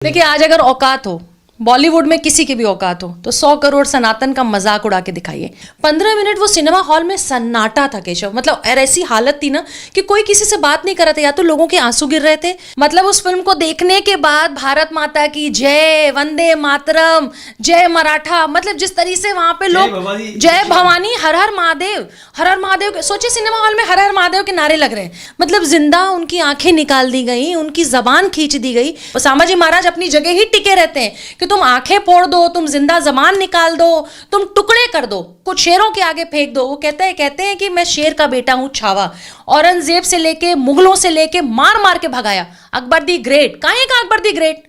देखिए, आज अगर औकात हो, बॉलीवुड में किसी की भी औकात हो, तो 100 करोड़ सनातन का मजाक उड़ा के दिखाइए। 15 मिनट वो सिनेमा हॉल में सन्नाटा था केशव। मतलब ऐसी हालत थी ना कि कोई किसी से बात नहीं कर रहा था, या तो लोगों के आंसू गिर रहे थे। मतलब उस फिल्म को देखने के बाद भारत माता की जय, वंदे मातरम, जय मराठा, मतलब जिस तरीके से वहां पे लोग जय भवानी, हर हर महादेव, हर हर महादेव, सोचिए सिनेमा हॉल में हर हर महादेव के नारे लग रहे हैं। मतलब जिंदा उनकी आंखें निकाल दी गई, उनकी जबान खींच दी गई। संभाजी महाराज अपनी जगह ही टिके रहते हैं कि तुम आंखें फोड़ दो, तुम जिंदा जबान निकाल दो, तुम टुकड़े कर दो, कुछ शेरों के आगे फेंक दो। वो कहते हैं कि मैं शेर का बेटा हूं छावा। औरंगजेब से लेके, मुगलों से लेके मार मार के भगाया। अकबर दी ग्रेट, काहे का अकबर दी ग्रेट?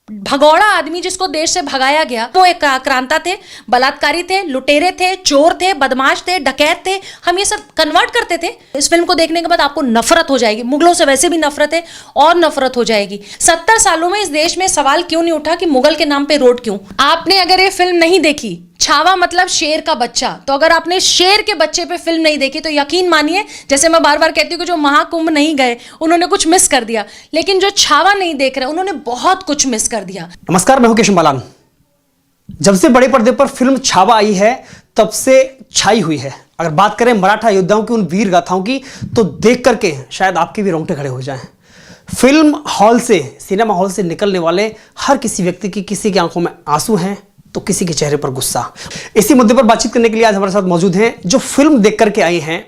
भगौड़ा आदमी जिसको देश से भगाया गया, वो एक आक्रांता थे, बलात्कारी थे, लुटेरे थे, चोर थे, बदमाश थे, डकैत थे। हम ये सब कन्वर्ट करते थे। इस फिल्म को देखने के बाद आपको नफरत हो जाएगी। मुगलों से वैसे भी नफरत है और नफरत हो जाएगी। 70 सालों में इस देश में सवाल क्यों नहीं उठा कि मुगल के नाम पे रोड क्यों? आपने अगर ये फिल्म नहीं देखी, छावा मतलब शेर का बच्चा, तो अगर आपने शेर के बच्चे पे फिल्म नहीं देखी तो यकीन मानिए, जैसे मैं बार बार कहती हूँ कि जो महाकुंभ नहीं गए उन्होंने कुछ मिस कर दिया, लेकिन जो छावा नहीं देख रहे उन्होंने बहुत कुछ मिस कर दिया। नमस्कार, मैं हूं केशव बालान। जब से बड़े पर्दे पर फिल्म छावा आई है तब से छाई हुई है। अगर बात करें मराठा योद्धाओं की, उन वीर गाथाओं की, तो देख करके शायद आपके भी रोंगटे खड़े हो जाएं। फिल्म हॉल से, सिनेमा हॉल से निकलने वाले हर किसी व्यक्ति की, किसी की आंखों में आंसू हैं तो किसी के चेहरे पर गुस्सा। इसी मुद्दे पर बातचीत करने के लिए आज हमारे साथ मौजूद हैं जो फिल्म देख करके आई हैं,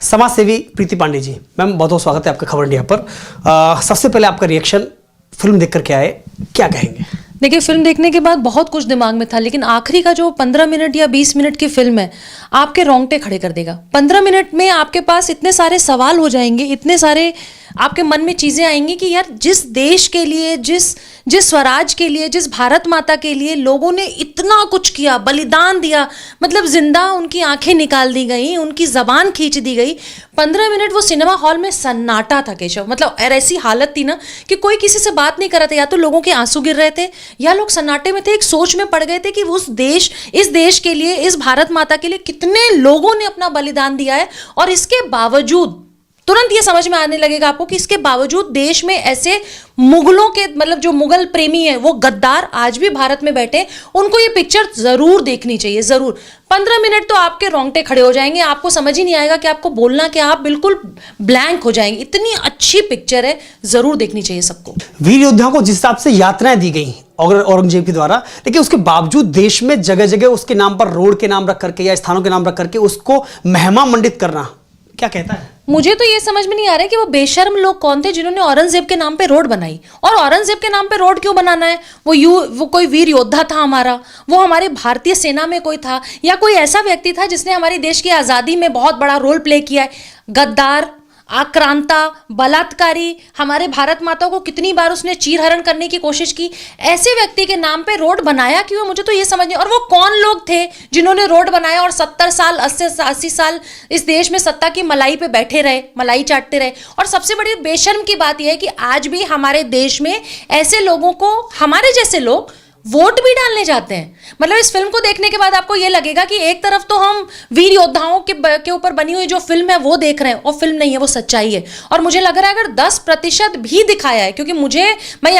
समाज सेवी प्रीति पांडे जी। मैम, बहुत बहुत स्वागत है आपका खबर इंडिया पर। सबसे पहले आपका रिएक्शन, फिल्म देख करके आए, क्या कहेंगे? देखिए, फिल्म देखने के बाद बहुत कुछ दिमाग में था, लेकिन आखिरी का जो 15 मिनट या 20 मिनट की फिल्म है, आपके रोंगटे खड़े कर देगा। 15 मिनट में आपके पास इतने सारे सवाल हो जाएंगे, इतने सारे आपके मन में चीजें आएंगी कि यार, जिस देश के लिए, जिस स्वराज के लिए, जिस भारत माता के लिए लोगों ने इतना कुछ किया, बलिदान दिया, मतलब जिंदा उनकी आंखें निकाल दी गई, उनकी जबान खींच दी गई। 15 मिनट वो सिनेमा हॉल में सन्नाटा था केशव। मतलब ऐसी हालत थी ना कि कोई किसी से बात नहीं कर रहा था, या तो लोगों के आंसू गिर रहे थे या लोग सन्नाटे में थे, एक सोच में पड़ गए थे कि उस देश, इस देश के लिए, इस भारत माता के लिए कितने लोगों ने अपना बलिदान दिया है। और इसके बावजूद तुरंत ये समझ में आने लगेगा आपको कि इसके बावजूद देश में ऐसे मुगलों के, मतलब जो मुगल प्रेमी हैं, वो गद्दार आज भी भारत में बैठे, उनको ये पिक्चर जरूर देखनी चाहिए, जरूर। 15 मिनट तो आपके रोंगटे खड़े हो जाएंगे, आपको समझ ही नहीं आएगा कि आपको बोलना क्या, आप बिल्कुल ब्लैंक हो जाएंगे। इतनी अच्छी पिक्चर है, जरूर देखनी चाहिए सबको। वीर योद्धाओं को जिस हिसाब से यातनाएं दी गई औरंगजेब के द्वारा, लेकिन उसके बावजूद देश में जगह जगह उसके नाम पर रोड के नाम रख करके या स्थानों के नाम रख करके उसको महिमा मंडित करना, क्या कहता है? मुझे तो ये समझ में नहीं आ रहा है कि वो बेशर्म लोग कौन थे जिन्होंने औरंगजेब के नाम पे रोड बनाई। और औरंगजेब के नाम पे रोड क्यों बनाना है? वो कोई वीर योद्धा था हमारा, वो हमारे भारतीय सेना में कोई था, या कोई ऐसा व्यक्ति था जिसने हमारे देश की आज़ादी में बहुत बड़ा रोल प्ले किया है? गद्दार, आक्रांता, बलात्कारी, हमारे भारत माता को कितनी बार उसने चीरहरण करने की कोशिश की। ऐसे व्यक्ति के नाम पे रोड बनाया क्यों? मुझे तो ये समझ नहीं। और वो कौन लोग थे जिन्होंने रोड बनाया और 70 साल, 80 साल इस देश में सत्ता की मलाई पे बैठे रहे, मलाई चाटते रहे? और सबसे बड़ी बेशर्म की बात यह है कि आज भी हमारे देश में ऐसे लोगों को, हमारे जैसे लोग वोट भी डालने जाते हैं। मतलब इस फिल्म को देखने के बाद आपको यह लगेगा कि एक तरफ तो हम वीर योद्धाओं के ऊपर बनी हुई जो फिल्म है वो देख रहे हैं, और फिल्म नहीं है, वो सच्चाई है। और मुझे लग रहा है अगर 10% भी दिखाया है, क्योंकि मैं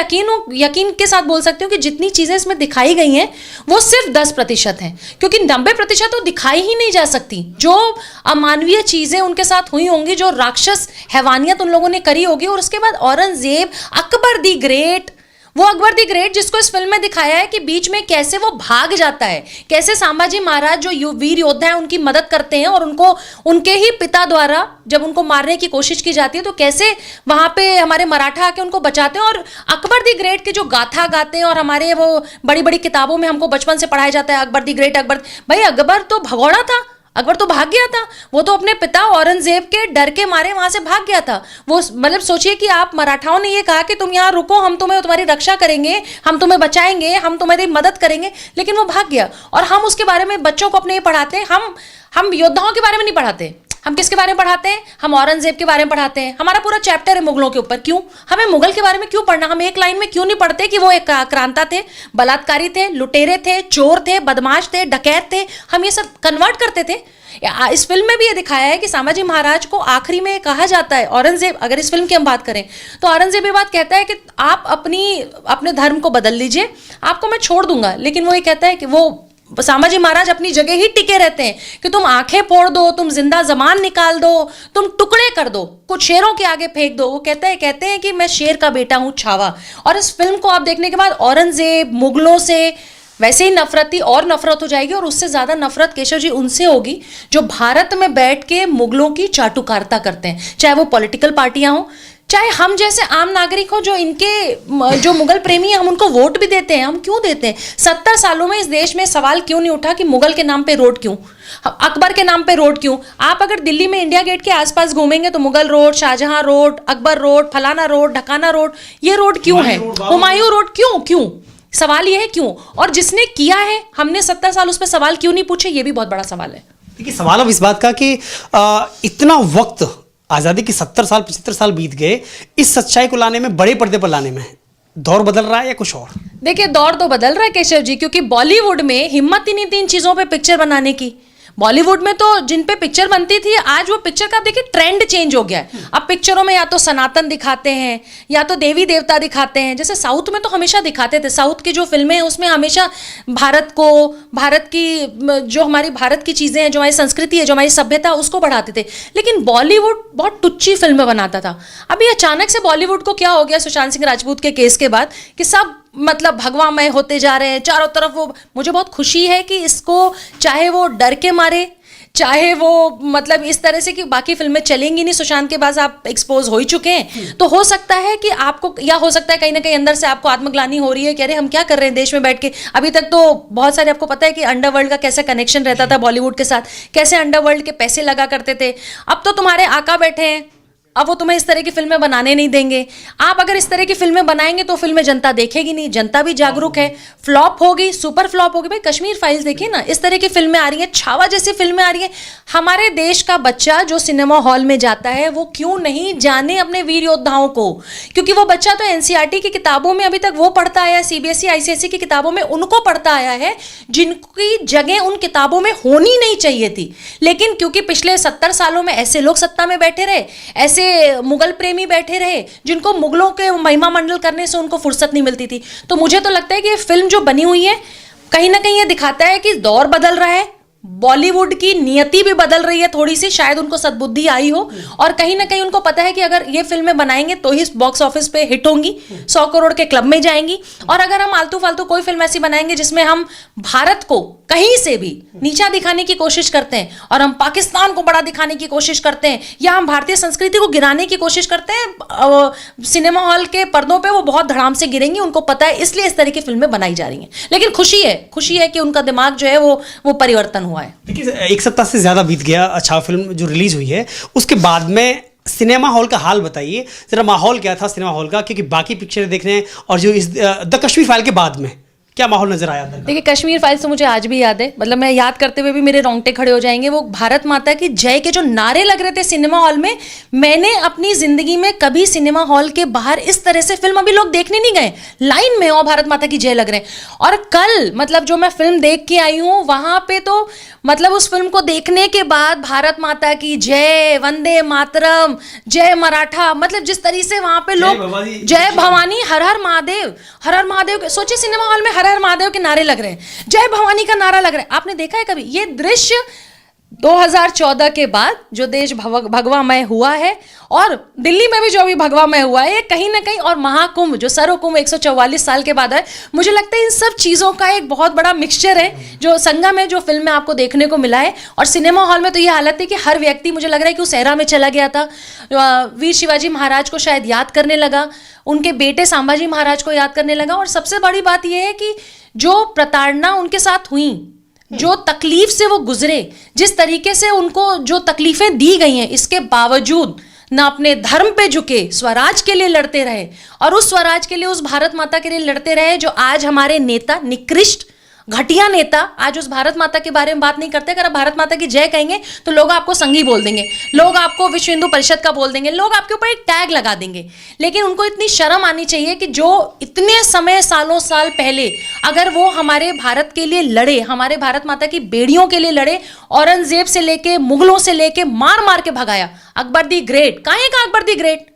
यकीन के साथ बोल सकती हूँ कि जितनी चीजें इसमें दिखाई गई हैं वो सिर्फ 10% हैं, क्योंकि 90% तो दिखाई ही नहीं जा सकती। जो अमानवीय चीजें उनके साथ हुई होंगी, जो राक्षस हैवानियत उन लोगों ने करी होगी। और उसके बाद औरंगजेब, अकबर दी ग्रेट, वो अकबर दी ग्रेट जिसको इस फिल्म में दिखाया है कि बीच में कैसे वो भाग जाता है, कैसे संभाजी महाराज जो वीर योद्धा है उनकी मदद करते हैं, और उनको उनके ही पिता द्वारा जब उनको मारने की कोशिश की जाती है तो कैसे वहां पे हमारे मराठा आके उनको बचाते हैं। और अकबर दी ग्रेट की जो गाथा गाते हैं, और हमारे वो बड़ी बड़ी किताबों में हमको बचपन से पढ़ाया जाता है अकबर दी ग्रेट, अकबर। भाई, अकबर तो भगौड़ा था, अकबर तो भाग गया था। वो तो अपने पिता औरंगजेब के डर के मारे वहां से भाग गया था। वो, मतलब सोचिए कि आप मराठाओं ने ये कहा कि तुम यहाँ रुको, हम तुम्हारी रक्षा करेंगे, हम तुम्हें बचाएंगे, हम तुम्हारी मदद करेंगे, लेकिन वो भाग गया। और हम उसके बारे में बच्चों को अपने ये पढ़ाते हैं। हम योद्धाओं के बारे में नहीं पढ़ाते। हम किसके बारे में पढ़ाते हैं? हम औरंगजेब के बारे में पढ़ाते हैं। हमारा पूरा चैप्टर है मुगलों के ऊपर। क्यों हमें मुगल के बारे में क्यों पढ़ना? हम एक लाइन में क्यों नहीं पढ़ते कि वो एक आक्रांता थे, बलात्कारी थे, लुटेरे थे, चोर थे, बदमाश थे, डकैत थे? हम ये सब कन्वर्ट करते थे। इस फिल्म में भी ये दिखाया है कि संभाजी महाराज को आखिरी में कहा जाता है, औरंगजेब, अगर इस फिल्म की हम बात करें तो औरंगजेब ये बात कहता है कि आप अपने धर्म को बदल लीजिए, आपको मैं छोड़ दूंगा, लेकिन वो ये कहता है कि वो संभाजी महाराज अपनी जगह ही टिके रहते हैं कि तुम आंखें फोड़ दो, तुम जिंदा जबान निकाल दो, तुम टुकड़े कर दो, कुछ शेरों के आगे फेंक दो। वो कहते हैं कि मैं शेर का बेटा हूं, छावा। और इस फिल्म को आप देखने के बाद औरंगजेब, मुगलों से वैसे ही नफरत थी और नफरत हो जाएगी, और उससे ज्यादा नफरत केशव जी उनसे होगी जो भारत में बैठ के मुगलों की चाटुकारिता करते हैं, चाहे वो पॉलिटिकल पार्टियां हो, चाहे हम जैसे आम नागरिक हो, जो मुगल प्रेमी हैं, हम उनको वोट भी देते हैं। हम क्यों देते हैं? 70 सालों में इस देश में सवाल क्यों नहीं उठा कि मुगल के नाम पे रोड क्यों, अकबर के नाम पे रोड क्यों? आप अगर दिल्ली में इंडिया गेट के आसपास घूमेंगे तो Mughal road, Shahjahan road, Akbar road, फलाना रोड, ढकाना रोड, ये रोड क्यों है? हुमायूं रोड क्यों? सवाल ये है क्यों? और जिसने किया है, हमने 70 साल उस पर सवाल क्यों नहीं पूछे, ये भी बहुत बड़ा सवाल है। देखिए, सवाल अब इस बात का कि इतना वक्त, आज़ादी के 70 साल 75 साल बीत गए, इस सच्चाई को लाने में, बड़े पर्दे पर लाने में दौर बदल रहा है या कुछ और? देखिए, दौर तो बदल रहा है केशव जी, क्योंकि बॉलीवुड में हिम्मत ही नहीं थी इन चीजों पे पिक्चर बनाने की। बॉलीवुड में तो जिन पे पिक्चर बनती थी, आज वो पिक्चर का देखिए ट्रेंड चेंज हो गया है। अब पिक्चरों में या तो सनातन दिखाते हैं या तो देवी देवता दिखाते हैं। जैसे साउथ में तो हमेशा दिखाते थे, साउथ की जो फिल्में हैं उसमें हमेशा भारत को, भारत की जो हमारी भारत की चीज़ें हैं, जो हमारी संस्कृति है, जो हमारी सभ्यता है, उसको बढ़ाते थे। लेकिन बॉलीवुड बहुत टुच्ची फिल्में बनाता था। अभी अचानक से बॉलीवुड को क्या हो गया सुशांत सिंह राजपूत के केस के बाद कि सब मतलब भगवामय होते जा रहे हैं चारों तरफ। वो मुझे बहुत खुशी है कि इसको, चाहे वो डर के मारे, चाहे वो मतलब इस तरह से कि बाकी फिल्में चलेंगी नहीं, सुशांत के पास आप एक्सपोज हो ही चुके हैं, तो हो सकता है कि आपको, या हो सकता है कहीं ना कहीं अंदर से आपको आत्मग्लानि हो रही है कि अरे हम क्या कर रहे हैं देश में बैठ के। अभी तक तो बहुत सारे, आपको पता है कि अंडरवर्ल्ड का कैसा कनेक्शन रहता था बॉलीवुड के साथ, कैसे अंडरवर्ल्ड के पैसे लगा करते थे। अब तो तुम्हारे आका बैठे हैं, अब वो तुम्हें इस तरह की फिल्में बनाने नहीं देंगे। आप अगर इस तरह की फिल्में बनाएंगे तो फिल्में जनता देखेगी नहीं। जनता भी जागरूक है, फ्लॉप होगी, सुपर फ्लॉप होगी। भाई कश्मीर फाइल्स देखिए ना, इस तरह की फिल्में आ रही हैं, छावा जैसी फिल्में आ रही हैं। हमारे देश का बच्चा जो सिनेमा हॉल में जाता है वो क्यों नहीं जाने अपने वीर योद्धाओं को? क्योंकि वो बच्चा तो एनसीईआरटी की किताबों में अभी तक वो पढ़ता आया, सीबीएसई आईसीएसई की किताबों में उनको पढ़ता आया है जिनकी जगह उन किताबों में होनी नहीं चाहिए थी। लेकिन क्योंकि पिछले 70 सालों में ऐसे लोग सत्ता में बैठे रहे, ऐसे मुगल प्रेमी बैठे रहे जिनको मुगलों के महिमा मंडल करने से उनको फुर्सत नहीं मिलती थी। तो मुझे तो लगता है कि ये फिल्म जो बनी हुई है, कहीं ना कहीं ये दिखाता है कि दौर बदल रहा है, बॉलीवुड की नियति भी बदल रही है थोड़ी सी। शायद उनको सद्बुद्धि आई हो और कहीं ना कहीं उनको पता है कि अगर ये फिल्में बनाएंगे तो ही बॉक्स ऑफिस पे हिट होंगी, 100 करोड़ के क्लब में जाएंगी। और अगर हम आलतू फालतू कोई फिल्म ऐसी बनाएंगे जिसमें हम भारत को कहीं से भी नीचा दिखाने की कोशिश करते हैं और हम पाकिस्तान को बड़ा दिखाने की कोशिश करते हैं, या हम भारतीय संस्कृति को गिराने की कोशिश करते हैं, सिनेमा हॉल के पर्दों पे वो बहुत धड़ाम से गिरेंगी। उनको पता है, इसलिए इस तरह की फिल्में बनाई जा रही हैं। लेकिन खुशी है कि उनका दिमाग जो है वो परिवर्तन हुआ है। देखिए, एक सप्ताह से ज़्यादा बीत गया अच्छा फिल्म जो रिलीज हुई है, उसके बाद में सिनेमा हॉल का हाल बताइए जरा। माहौल क्या था सिनेमा हॉल का, क्योंकि बाकी पिक्चरें देखने और जो इस द कश्मीर फाइल के बाद में क्या माहौल नजर आया? देखिए, कश्मीर फाइल्स तो मुझे आज भी याद है, मतलब मैं याद करते हुए भी मेरे रोंगटे खड़े हो जाएंगे। वो भारत माता की जय के जो नारे लग रहे थे सिनेमा हॉल में, मैंने अपनी जिंदगी में कभी सिनेमा हॉल के बाहर इस तरह से फिल्म, अभी लोग देखने नहीं गए, लाइन में और भारत माता की जय लग रहे हैं। और कल मतलब जो मैं फिल्म देख के आई हूँ वहां पे तो मतलब उस फिल्म को देखने के बाद भारत माता की जय, वंदे मातरम, जय मराठा, मतलब जिस तरीके से वहां पे लोग जय भवानी, हर हर महादेव, हर हर महादेव, सोचिए सिनेमा हॉल में हर हर महादेव के नारे लग रहे हैं, जय भवानी का नारा लग रहा है। आपने देखा है कभी ये दृश्य? 2014 के बाद जो देश भगवामय हुआ है और दिल्ली में भी जो अभी भगवामय हुआ है, ये कहीं ना कहीं, और महाकुंभ जो सर्वकुंभ 144 साल के बाद है, मुझे लगता है इन सब चीज़ों का एक बहुत बड़ा मिक्सचर है जो संगम है, जो फिल्म में आपको देखने को मिला है। और सिनेमा हॉल में तो ये हालत थी कि हर व्यक्ति, मुझे लग रहा है कि उस एरा में चला गया था, वीर शिवाजी महाराज को शायद याद करने लगा, उनके बेटे संभाजी महाराज को याद करने लगा। और सबसे बड़ी बात यह है कि जो प्रताड़ना उनके साथ हुई, जो तकलीफ से वो गुजरे, जिस तरीके से उनको जो तकलीफें दी गई हैं, इसके बावजूद ना अपने धर्म पे झुके, स्वराज के लिए लड़ते रहे। और उस स्वराज के लिए, उस भारत माता के लिए लड़ते रहे जो आज हमारे नेता निकृष्ट, घटिया नेता आज उस भारत माता के बारे में बात नहीं करते। अगर आप भारत माता की जय कहेंगे तो लोग आपको संघी बोल देंगे, लोग आपको विश्व हिंदू परिषद का बोल देंगे, लोग आपके ऊपर एक टैग लगा देंगे। लेकिन उनको इतनी शर्म आनी चाहिए कि जो इतने समय सालों साल पहले अगर वो हमारे भारत के लिए लड़े, हमारे भारत माता की बेड़ियों के लिए लड़े, औरंगजेब से लेके मुगलों से लेके मार मार के भगाया। अकबर दी ग्रेट, काहे का अकबर दी ग्रेट,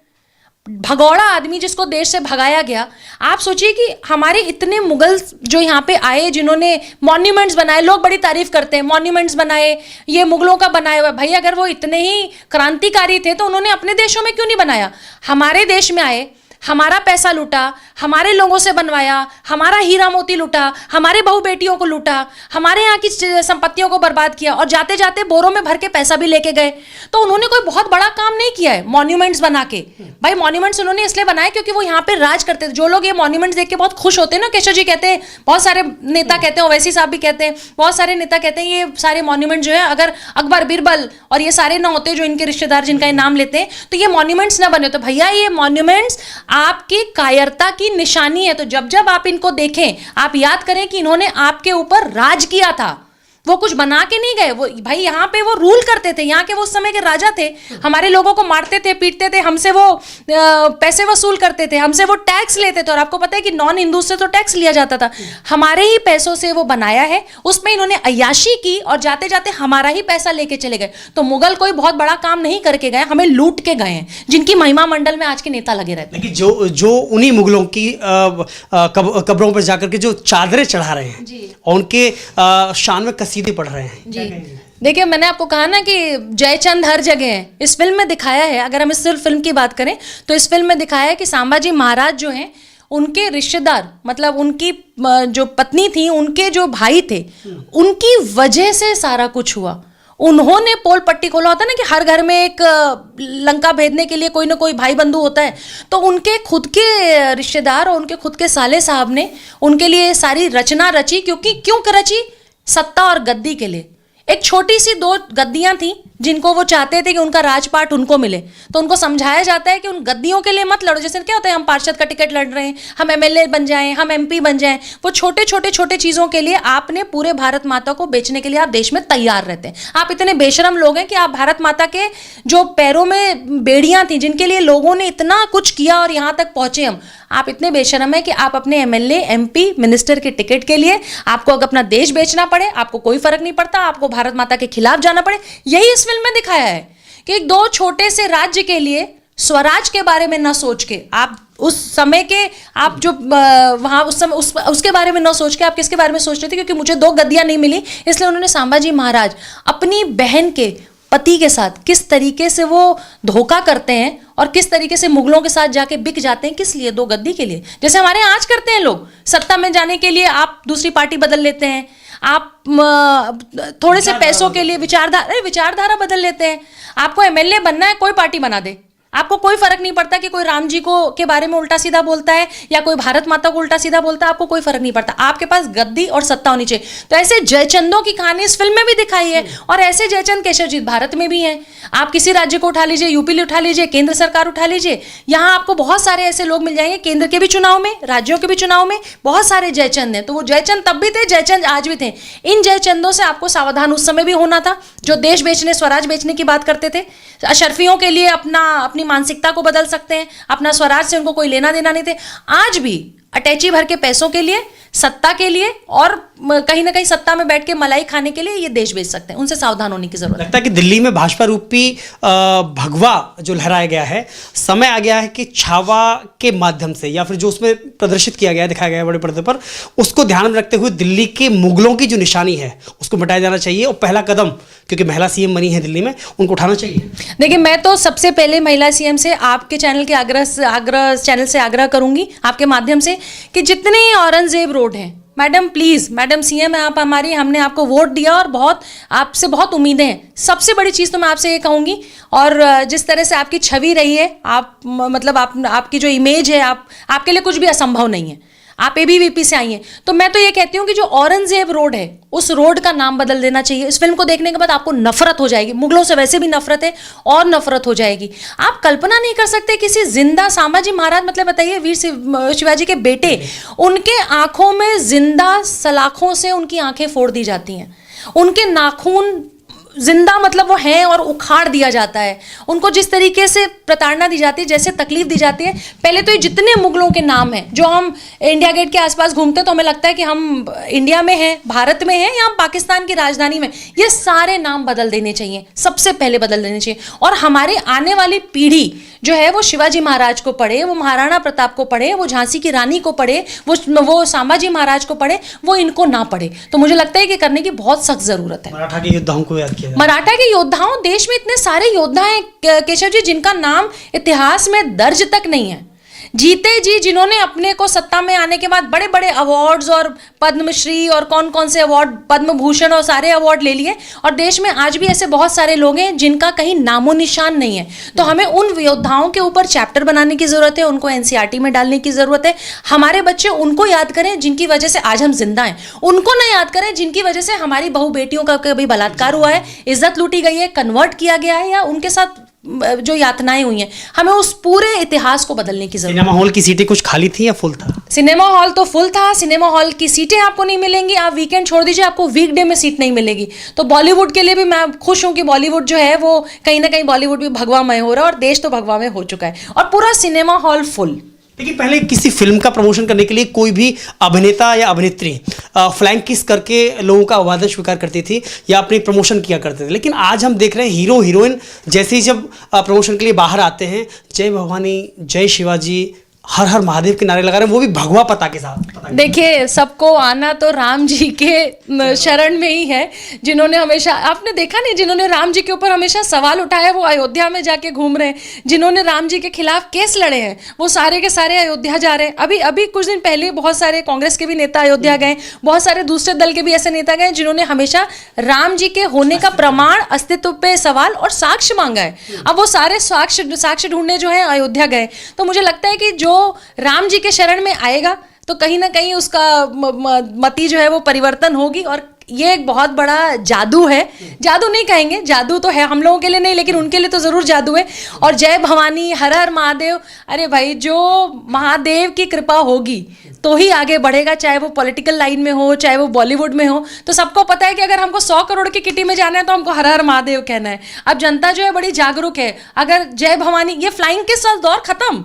भगौड़ा आदमी जिसको देश से भगाया गया। आप सोचिए कि हमारे इतने मुगल जो यहाँ पे आए, जिन्होंने मॉन्यूमेंट्स बनाए, लोग बड़ी तारीफ करते हैं मॉन्यूमेंट्स बनाए, ये मुगलों का बनाया हुआ। भाई अगर वो इतने ही क्रांतिकारी थे तो उन्होंने अपने देशों में क्यों नहीं बनाया? हमारे देश में आए, हमारा पैसा लूटा, हमारे लोगों से बनवाया, हमारा हीरा मोती लूटा, हमारे बहू बेटियों को लूटा, हमारे यहाँ की संपत्तियों को बर्बाद किया और जाते जाते बोरों में भर के पैसा भी लेके गए। तो उन्होंने कोई बहुत बड़ा काम नहीं किया है मॉन्यूमेंट्स बना के। भाई मॉन्यूमेंट्स उन्होंने इसलिए बनाए क्योंकि वो यहाँ पे राज करते थे। जो लोग ये मॉन्यूमेंट्स देख के बहुत खुश होते हैं ना, केशव जी कहते हैं, बहुत सारे नेता कहते हैं, ओवैसी साहब भी कहते हैं, बहुत सारे नेता कहते हैं ये सारे मॉन्यूमेंट जो है अगर अकबर बीरबल और ये सारे ना होते जो इनके रिश्तेदार जिनका ये नाम लेते हैं तो ये मॉन्यूमेंट्स ना बने। तो भैया ये मॉन्यूमेंट्स आपकी कायरता की निशानी है। तो जब जब आप इनको देखें आप याद करें कि इन्होंने आपके ऊपर राज किया था, वो कुछ बना के नहीं गए। वो भाई यहाँ पे वो रूल करते थे, यहाँ के वो उस समय के राजा थे, हमारे लोगों को मारते थे, पीटते थे, हमसे वो पैसे वसूल करते थे, हमसे वो टैक्स लेते थे। और आपको पता है कि नॉन हिंदू से तो टैक्स लिया जाता था, हमारे ही पैसों से वो बनाया है, उसमें इन्होंने अय्याशी की और जाते जाते हमारा ही पैसा लेके चले गए। तो मुगल कोई बहुत बड़ा काम नहीं करके गए, हमें लूट के गए हैं, जिनकी महिमा मंडल में आज के नेता लगे रहते हैं। लेकिन जो उन्हीं मुगलों की कब्रों पर जाकर के जो चादरें चढ़ा रहे हैं और उनके शान में सीधे पढ़ रहे हैं जी। देखिए मैंने आपको कहा ना कि जयचंद हर जगह है, इस फिल्म में दिखाया है। अगर हम इस सिर्फ फिल्म की बात करें तो इस फिल्म में दिखाया है कि संभाजी महाराज जो हैं उनके रिश्तेदार, मतलब उनकी जो पत्नी थी, उनके जो भाई थे, उनकी वजह से सारा कुछ हुआ। उन्होंने पोल पट्टी खोला। होता है ना कि हर घर में एक लंका भेदने के लिए कोई ना कोई भाई बंधु होता है, तो उनके खुद के रिश्तेदार और उनके खुद के साले साहब ने उनके लिए सारी रचना रची। क्यों रची? सत्ता और गद्दी के लिए। एक छोटी सी 2 गद्दियां थी जिनको वो चाहते थे कि उनका राजपाट उनको मिले, तो उनको समझाया जाता है कि उन गद्दियों के लिए मत लड़ो। जैसे क्या होता है, हम पार्षद का टिकट लड़ रहे हैं, हम एमएलए बन जाएं, हम एमपी बन जाएं, वो छोटे चीज़ों के लिए आपने पूरे भारत माता को बेचने के लिए आप देश में तैयार रहते हैं। आप इतने बेशरम लोग हैं कि आप भारत माता के जो पैरों में बेड़ियां थी, जिनके लिए लोगों ने इतना कुछ किया और यहाँ तक पहुंचे हम, आप इतने बेशरम है कि आप अपने एमएलए, एमपी, मिनिस्टर के टिकट के लिए आपको अगर अपना देश बेचना पड़े, आपको कोई फर्क नहीं पड़ता, आपको भारत माता के खिलाफ जाना पड़े। यही इस फिल्म में दिखाया है कि 2 छोटे से राज्य के लिए स्वराज के बारे में ना सोच के, आप उस समय के आप जो वहां उस समय उसके बारे में ना सोच के आप किसके बारे में सोच रहे थे? क्योंकि मुझे 2 गद्दियां नहीं मिली, इसलिए उन्होंने संभाजी महाराज अपनी बहन के पति के साथ किस तरीके से वो धोखा करते हैं और किस तरीके से मुगलों के साथ जाके बिक जाते हैं। किस लिए? 2 गद्दी के लिए। जैसे हमारे यहाँ आज करते हैं लोग, सत्ता में जाने के लिए आप दूसरी पार्टी बदल लेते हैं, आप थोड़े से पैसों के लिए विचारधारा बदल लेते हैं। आपको एमएलए बनना है, कोई पार्टी बना दे, आपको कोई फर्क नहीं पड़ता कि कोई राम जी को के बारे में उल्टा सीधा बोलता है या कोई भारत माता को उल्टा सीधा बोलता है, आपको कोई फर्क नहीं पड़ता। आपके पास गद्दी और सत्ता होनी चाहिए। तो ऐसे जयचंदों की कहानी इस फिल्म में भी दिखाई है, और ऐसे जयचंद केशवजीत भारत में भी हैं। आप किसी राज्य को उठा लीजिए, यूपी उठा लीजिए, केंद्र सरकार उठा लीजिए, यहाँ आपको बहुत सारे ऐसे लोग मिल जाएंगे, केंद्र के भी चुनाव में, राज्यों के भी चुनाव में बहुत सारे जयचंद हैं। तो वो जयचंद तब भी थे, जयचंद आज भी थे। इन जयचंदों से आपको सावधान उस समय भी होना था, जो देश बेचने, स्वराज बेचने की बात करते थे। अशरफियों के लिए अपनी मानसिकता को बदल सकते हैं, अपना स्वराज से उनको कोई लेना देना नहीं थे। आज भी अटैची भर के पैसों के लिए, सत्ता के लिए और कहीं ना कहीं सत्ता में बैठ के मलाई खाने के लिए ये देश बेच सकते हैं। उनसे सावधान होने की जरूरत है। लगता है कि दिल्ली में भाजपा रूपी भगवा जो लहराया गया है, समय आ गया है कि छावा के माध्यम से या फिर जो उसमें प्रदर्शित किया गया, दिखाया गया है बड़े पर्दे पर, उसको ध्यान में रखते हुए दिल्ली के मुगलों की जो निशानी है उसको मिटाया जाना चाहिए। और पहला कदम, क्योंकि महिला सीएम बनी है दिल्ली में, उनको उठाना चाहिए। देखिए मैं तो सबसे पहले महिला सीएम से आपके चैनल के चैनल से आग्रह करूंगी, आपके माध्यम से, कि जितने औरंगजेब रोड हैं, मैडम प्लीज़, मैडम सीएम है आप हमारी, हमने आपको वोट दिया और आपसे बहुत उम्मीदें हैं। सबसे बड़ी चीज़ तो मैं आपसे ये कहूँगी, और जिस तरह से आपकी छवि रही है, आप मतलब आपकी जो इमेज है, आपके लिए कुछ भी असंभव नहीं है। आप एबीवीपी से आई हैं, तो मैं तो ये कहती हूँ कि जो औरंगजेब रोड है उस रोड का नाम बदल देना चाहिए। इस फिल्म को देखने के बाद आपको नफरत हो जाएगी, मुगलों से वैसे भी नफरत है और नफरत हो जाएगी। आप कल्पना नहीं कर सकते किसी जिंदा संभाजी महाराज, मतलब बताइए वीर शिवाजी के बेटे, उनके आंखों में जिंदा सलाखों से उनकी आंखें फोड़ दी जाती हैं, उनके नाखून जिंदा मतलब वो हैं और उखाड़ दिया जाता है, उनको जिस तरीके से प्रताड़ना दी जाती है, जैसे तकलीफ दी जाती है। पहले तो ये जितने मुगलों के नाम हैं जो हम इंडिया गेट के आसपास घूमते हैं तो हमें लगता है कि हम इंडिया में हैं, भारत में हैं या हम पाकिस्तान की राजधानी में, ये सारे नाम बदल देने चाहिए, सबसे पहले बदल देने चाहिए। और हमारे आने वाली पीढ़ी जो है वो शिवाजी महाराज को पढ़े, वो महाराणा प्रताप को पढ़े, वो झांसी की रानी को पढ़े, वो संभाजी महाराज को पढ़े, वो इनको ना पढ़े। तो मुझे लगता है कि करने की बहुत सख्त जरूरत है। मराठा के योद्धाओं को याद किया जाए। मराठा के योद्धाओं, देश में इतने सारे योद्धा हैं केशव जी जिनका नाम इतिहास में दर्ज तक नहीं है। जीते जी जिन्होंने अपने को सत्ता में आने के बाद बड़े बड़े अवार्ड्स और पद्मश्री और कौन कौन से अवार्ड, पद्म भूषण और सारे अवार्ड ले लिए, और देश में आज भी ऐसे बहुत सारे लोग हैं जिनका कहीं नामो निशान नहीं है। तो हमें उन योद्धाओं के ऊपर चैप्टर बनाने की जरूरत है, उनको एनसीईआरटी में डालने की जरूरत है। हमारे बच्चे उनको याद करें जिनकी वजह से आज हम जिंदा हैं, उनको ना याद करें जिनकी वजह से हमारी बहू बेटियों का कभी बलात्कार हुआ है, इज्जत लूटी गई है, कन्वर्ट किया गया है, या उनके साथ जो यातनाएं हुई हैं। हमें उस पूरे इतिहास को बदलने की जरूरत है। सिनेमा हॉल की सीटें कुछ खाली थी या फुल था? सिनेमा हॉल तो फुल था, सिनेमा हॉल की सीटें आपको नहीं मिलेंगी। आप वीकेंड छोड़ दीजिए, आपको वीकडे में सीट नहीं मिलेगी। तो बॉलीवुड के लिए भी मैं खुश हूं कि बॉलीवुड जो है वो कहीं ना कहीं बॉलीवुड भी भगवामय हो रहा है, और देश तो भगवामय हो चुका है, और पूरा सिनेमा हॉल फुल। देखिए, पहले किसी फिल्म का प्रमोशन करने के लिए कोई भी अभिनेता या अभिनेत्री फ्लैंक किस करके लोगों का अभिवादन स्वीकार करती थी या अपनी प्रमोशन किया करते थे। लेकिन आज हम देख रहे हैं हीरो हीरोइन जैसे ही जब प्रमोशन के लिए बाहर आते हैं, जय भवानी, जय शिवाजी, हर हर महादेव के नारे लगा रहे हैं, वो भी भगवा पता के साथ। देखिए, सबको आना तो राम जी के शरण में ही है, जिन्होंने हमेशा, आपने देखा नहीं, जिन्होंने राम जी के ऊपर हमेशा सवाल उठाया वो अयोध्या में जाके घूम रहे हैं, जिन्होंने राम जी के खिलाफ केस लड़े हैं वो सारे के सारे अयोध्या जा रहे हैं। अभी अभी कुछ दिन पहले बहुत सारे कांग्रेस के भी नेता अयोध्या गए, बहुत सारे दूसरे दल के भी ऐसे नेता गए जिन्होंने हमेशा राम जी के होने का प्रमाण, अस्तित्व पे सवाल और साक्ष्य मांगा है। अब वो सारे साक्ष्य ढूंढने जो है अयोध्या गए। तो मुझे लगता है कि जो राम जी के शरण में आएगा तो कहीं ना कहीं उसका मति जो है वो परिवर्तन होगी, और ये एक बहुत बड़ा जादू है। जादू नहीं कहेंगे, जादू तो है हम लोगों के लिए नहीं, लेकिन उनके लिए तो जरूर जादू है। और जय भवानी, हर हर महादेव, अरे भाई, जो महादेव की कृपा होगी तो ही आगे बढ़ेगा, चाहे वो पॉलिटिकल लाइन में हो, चाहे वो बॉलीवुड में हो। तो सबको पता है कि अगर हमको 100 करोड़ की किटी में जाना है तो हमको हर हर महादेव कहना है। अब जनता जो है बड़ी जागरूक है। अगर जय भवानी, ये फ्लाइंग किस का दौर खत्म,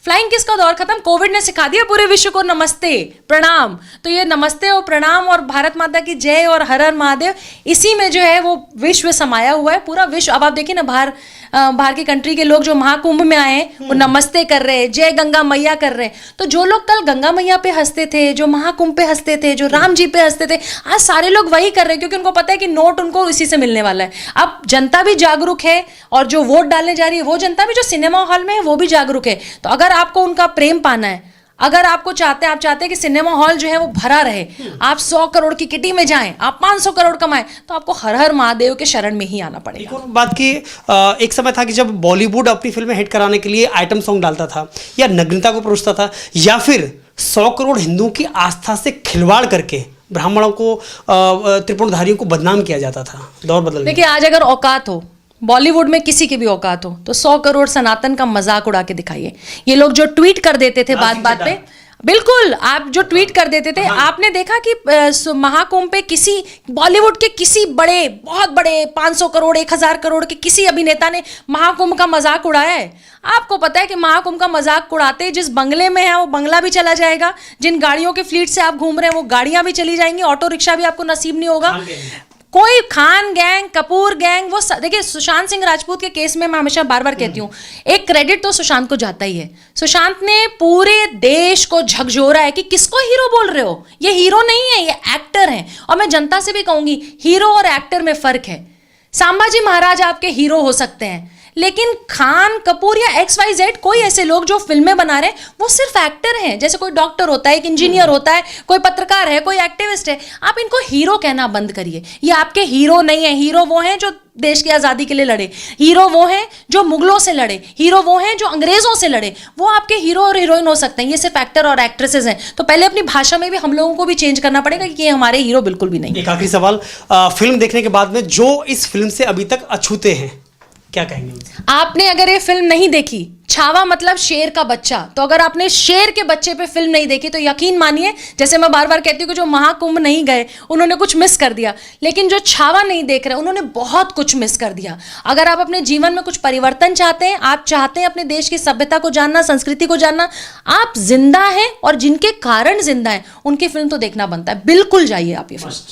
फ्लाइंग किस का दौर खत्म, कोविड ने सिखा दिया पूरे विश्व को नमस्ते प्रणाम। तो ये नमस्ते और प्रणाम और भारत माता की जय और हर हर महादेव, इसी में जो है वो विश्व समाया हुआ है, पूरा विश्व। अब आप देखिए ना, बाहर की कंट्री के लोग जो महाकुंभ में आए हैं वो नमस्ते कर रहे हैं, जय गंगा मैया कर रहे हैं। तो जो लोग कल गंगा मैया पे हंसते थे, जो महाकुंभ पे हंसते थे, जो राम जी पे हंसते थे, आज सारे लोग वही कर रहे हैं, क्योंकि उनको पता है कि नोट उनको इसी से मिलने वाला है। अब जनता भी जागरूक है, और जो वोट डालने जा रही है वो जनता भी, जो सिनेमा हॉल में है वो भी जागरूक है। तो अगर आपको उनका प्रेम पाना है, अगर आपको आप चाहते हैं कि सिनेमा हॉल जो है वो भरा रहे, आप 100 करोड़ की किटी में जाएं, आप 500 करोड़ कमाएं, तो आपको हर हर महादेव के शरण में ही आना पड़ेगा। एक और बात की, एक समय था कि जब बॉलीवुड अपनी फिल्में हिट कराने के लिए आइटम सॉन्ग डालता था या नग्नता को परोसता था, या फिर 100 करोड़ हिंदुओं की आस्था से खिलवाड़ करके ब्राह्मणों को, त्रिपुरधारियों को बदनाम किया जाता था। दौर बदल गया। देखिए, आज अगर औकात हो, बॉलीवुड में किसी की भी औकात हो, तो 100 करोड़ सनातन का मजाक उड़ा के दिखाइए। ये लोग जो ट्वीट कर देते थे बात बात पे, बिल्कुल, आप जो ट्वीट कर देते थे, आपने देखा कि महाकुंभ पे किसी बॉलीवुड के किसी बड़े, बहुत बड़े 500 करोड़ 1000 करोड़ के किसी अभिनेता ने महाकुंभ का मजाक उड़ाया है? आपको पता है कि महाकुंभ का मजाक उड़ाते जिस बंगले में है वो बंगला भी चला जाएगा, जिन गाड़ियों के फ्लीट से आप घूम रहे हैं वो गाड़ियां भी चली जाएंगी, ऑटो रिक्शा भी आपको नसीब नहीं होगा। कोई खान गैंग, कपूर गैंग, वो देखिए सुशांत सिंह राजपूत के केस में मैं हमेशा बार बार कहती हूँ, एक क्रेडिट तो सुशांत को जाता ही है। सुशांत ने पूरे देश को झकझोरा है कि किसको हीरो बोल रहे हो, ये हीरो नहीं है, ये एक्टर हैं। और मैं जनता से भी कहूंगी, हीरो और एक्टर में फर्क है। संभाजी महाराज आपके हीरो हो सकते हैं, लेकिन खान कपूर या XYZ कोई ऐसे लोग जो फिल्में बना रहे हैं वो सिर्फ एक्टर हैं। जैसे कोई डॉक्टर होता है, एक इंजीनियर होता है, कोई पत्रकार है, कोई एक्टिविस्ट है। आप इनको हीरो कहना बंद करिए। ये आपके हीरो नहीं है। हीरो वो हैं जो देश की आज़ादी के लिए लड़े, हीरो वो हैं जो मुगलों से लड़े, हीरो वो हैं जो अंग्रेजों से लड़े। वो आपके हीरो और हीरोइन हो सकते हैं, ये सिर्फ एक्टर और एक्ट्रेसेस हैं। तो पहले अपनी भाषा में भी हम लोगों को भी चेंज करना पड़ेगा कि ये हमारे हीरो बिल्कुल भी नहीं। एक आखिरी सवाल, फिल्म देखने के बाद में जो इस फिल्म से अभी तक अछूते हैं, क्या कहेंगे उनसे? आपने अगर ये फिल्म नहीं देखी, छावा मतलब शेर का बच्चा, तो अगर आपने शेर के बच्चे पे फिल्म नहीं देखी तो यकीन मानिए, जैसे मैं बार बार कहती हूँ कि जो महाकुंभ नहीं गए उन्होंने कुछ मिस कर दिया, लेकिन जो छावा नहीं देख रहे उन्होंने बहुत कुछ मिस कर दिया। अगर आप अपने जीवन में कुछ परिवर्तन चाहते हैं, आप चाहते हैं अपने देश की सभ्यता को जानना, संस्कृति को जानना, आप जिंदा हैं और जिनके कारण जिंदा हैं उनकी फिल्म तो देखना बनता है। बिल्कुल जाइए आप ये फिल्म।